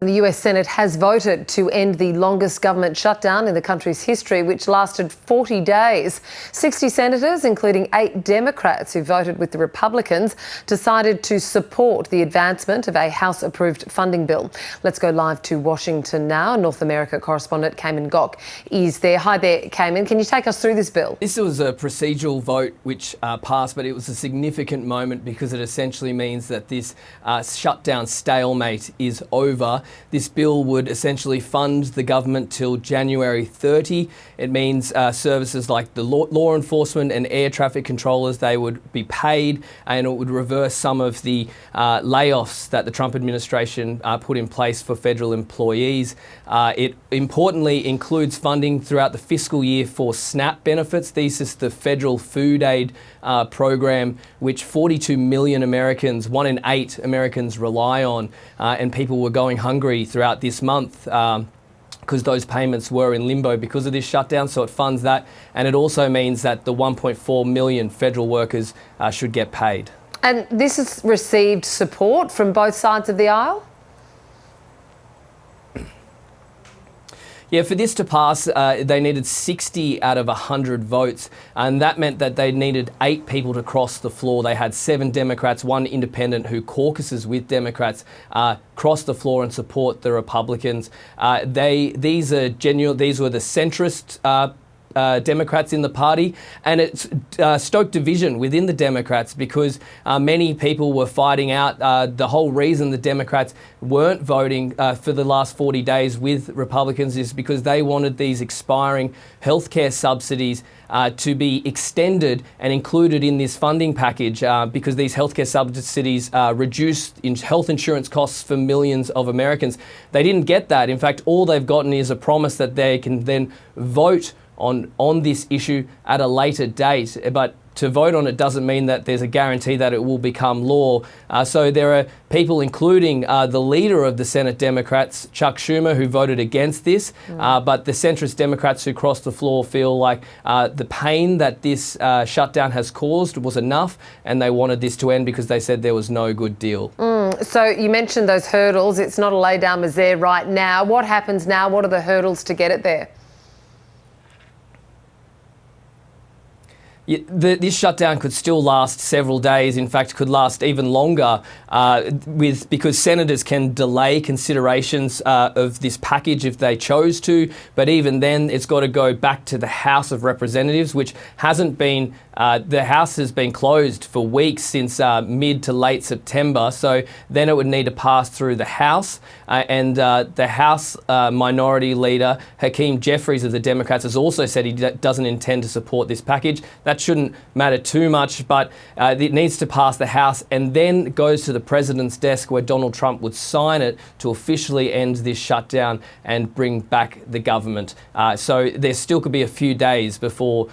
The US Senate has voted to end the longest government shutdown in the country's history, which lasted 40 days. 60 senators, including 8 Democrats who voted with the Republicans, decided to support the advancement of a House-approved funding bill. Let's go live to Washington now. North America correspondent Cayman Gok is there. Hi there, Cayman. Can you take us through this bill? This was a procedural vote which passed, but it was a significant moment because it essentially means that this shutdown stalemate is over. This bill would essentially fund the government till January 30. It means services like the law enforcement and air traffic controllers, they would be paid, and it would reverse some of the layoffs that the Trump administration put in place for federal employees. It importantly includes funding throughout the fiscal year for SNAP benefits. This is the federal food aid program, which 42 million Americans, 1 in 8 Americans rely on, and people were going hungry throughout this month because those payments were in limbo because of this shutdown. So it funds that, and it also means that the 1.4 million federal workers should get paid. And this has received support from both sides of the aisle? Yeah, for this to pass, they needed 60 out of 100 votes, and that meant that they needed 8 people to cross the floor. They had 7 Democrats, 1 independent who caucuses with Democrats, cross the floor and support the Republicans. These were the centrist Democrats in the party, and it stoked division within the Democrats because many people were fighting out the whole reason the Democrats weren't voting for the last 40 days with Republicans is because they wanted these expiring healthcare subsidies to be extended and included in this funding package because these healthcare subsidies reduced health insurance costs for millions of Americans. They didn't get that. In fact, all they've gotten is a promise that they can then vote on this issue at a later date, but to vote on it doesn't mean that there's a guarantee that it will become law. So there are people, including the leader of the Senate Democrats, Chuck Schumer, who voted against this, but the centrist Democrats who crossed the floor feel like the pain that this shutdown has caused was enough, and they wanted this to end because they said there was no good deal. So you mentioned those hurdles. It's not a lay down misere right now. What happens now? What are the hurdles to get it there? This shutdown could still last several days, in fact could last even longer because senators can delay considerations of this package if they chose to, but even then it's got to go back to the House of Representatives, which hasn't been, the House has been closed for weeks since mid to late September, so then it would need to pass through the House, and the House Minority Leader Hakeem Jeffries of the Democrats has also said he doesn't intend to support this package. That shouldn't matter too much, but it needs to pass the House and then goes to the President's desk where Donald Trump would sign it to officially end this shutdown and bring back the government. So there still could be a few days before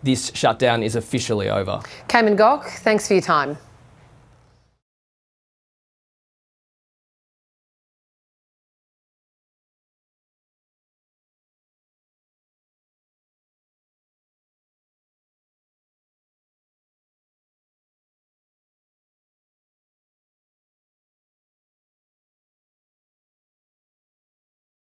this shutdown is officially over. Cayman Gok, thanks for your time.